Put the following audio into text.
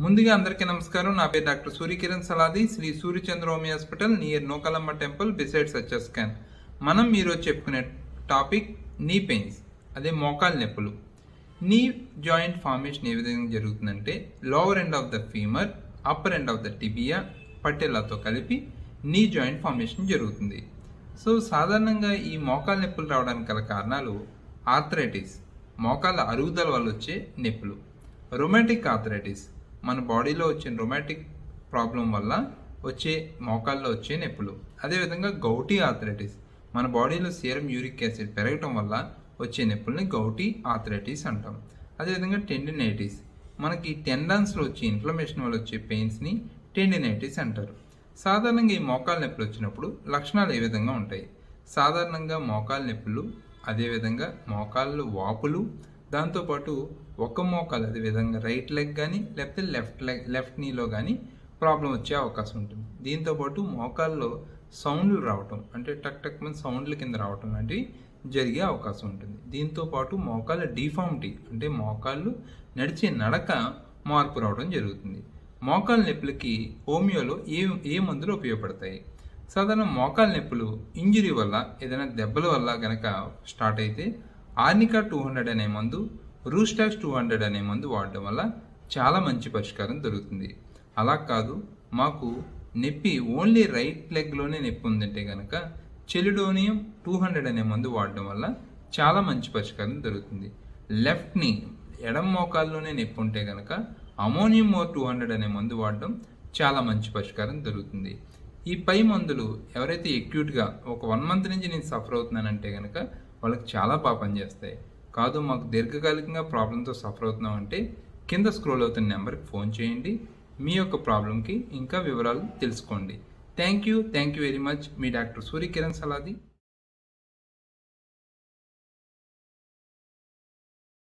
ముందుగా అందరికీ నమస్కారం. నా పేరు doctor Suryakiran Saladi, Sri Suryachandra homeo hospital near Nokalamma temple beside Sachar scan. మనం ఈరోజు చెప్పుకునే టాపిక్ నీ పెయిన్స్, అదే మోకాలు నొప్పులు. నీ జాయింట్ ఫార్మేషన్ ఏ విధంగా జరుగుతుందంటే lower end of the femur, upper end of the tibia, పట్టెలాతో కలిపి నీ జాయింట్ ఫార్మేషన్ జరుగుతుంది. సో సాధారణంగా ఈ మోకాలు నొప్పులు రావడానికి గల కారణాలు ఆర్థరైటిస్, మోకాళ్ళ అరుగుదల వల్ల వచ్చే నొప్పులు, రొమాటిక్ ఆర్థరైటిస్, మన బాడీలో వచ్చే రొమాటిక్ ప్రాబ్లం వల్ల వచ్చే మోకాల్లో వచ్చే నొప్పులు, అదేవిధంగా గౌటీ ఆర్థరైటిస్, మన బాడీలో సీరం యూరిక్ యాసిడ్ పెరగటం వల్ల వచ్చే నొప్పుల్ని గౌటీ ఆర్థరైటిస్ అంటాం. అదేవిధంగా టెండినైటిస్, మనకి టెండాన్స్లో వచ్చే ఇన్ఫ్లమేషన్ వల్ల వచ్చే పెయిన్స్ని టెండినైటిస్ అంటారు. సాధారణంగా ఈ మోకాలు నొప్పులు వచ్చినప్పుడు లక్షణాలు ఏ విధంగా ఉంటాయి? సాధారణంగా మోకాలు నొప్పులు, అదేవిధంగా మోకాళ్ళు వాపులు, దాంతోపాటు ఒక మోకాలు అదేవిధంగా రైట్ లెగ్ కానీ లేకపోతే లెఫ్ట్ నీలో కానీ ప్రాబ్లం వచ్చే అవకాశం ఉంటుంది. దీంతోపాటు మోకాల్లో సౌండ్లు రావటం, అంటే టక్ టక్ మంది సౌండ్ల కింద రావటం లాంటివి జరిగే అవకాశం ఉంటుంది. దీంతోపాటు మోకాళ్ళ డిఫార్మిటీ, అంటే మోకాళ్ళు నడిచే నడక మార్పు రావడం జరుగుతుంది. మోకాళ్ళ నొప్పులకి హోమియోలో ఏ మందులు ఉపయోగపడతాయి? సాధారణ మోకాళ్ళ నొప్పులు ఇంజురీ వల్ల, ఏదైనా దెబ్బల వల్ల కనుక స్టార్ట్ అయితే ఆర్నికా 200 అనే మందు, రూస్టాక్స్ 200 అనే మందు వాడడం వల్ల చాలా మంచి పరిష్కారం దొరుకుతుంది. అలా కాదు, మాకు నొప్పి ఓన్లీ రైట్ లెగ్లోనే నొప్పి ఉందంటే కనుక చెలిడోనియం 200 అనే మందు వాడడం వల్ల చాలా మంచి పరిష్కారం దొరుకుతుంది. లెఫ్ట్ని ఎడమ మోకాల్లోనే నొప్పి ఉంటే కనుక అమోనియం 200 అనే మందు వాడడం చాలా మంచి పరిష్కారం దొరుకుతుంది. ఈ పై మందులు ఎవరైతే ఎక్యూట్గా ఒక 1 మంత్ నుంచి నేను సఫర్ అవుతున్నానంటే కనుక వాళ్ళకి చాలా బాగా పనిచేస్తాయి. కాదు మాకు దీర్ఘకాలికంగా ప్రాబ్లంతో సఫర్ అవుతున్నాం అంటే కింద స్క్రోల్ అవుతున్న నెంబర్కి ఫోన్ చేయండి, మీ యొక్క ప్రాబ్లంకి ఇంకా వివరాలు తెలుసుకోండి. Thank you very much. Me doctor Suryakiran Saladi.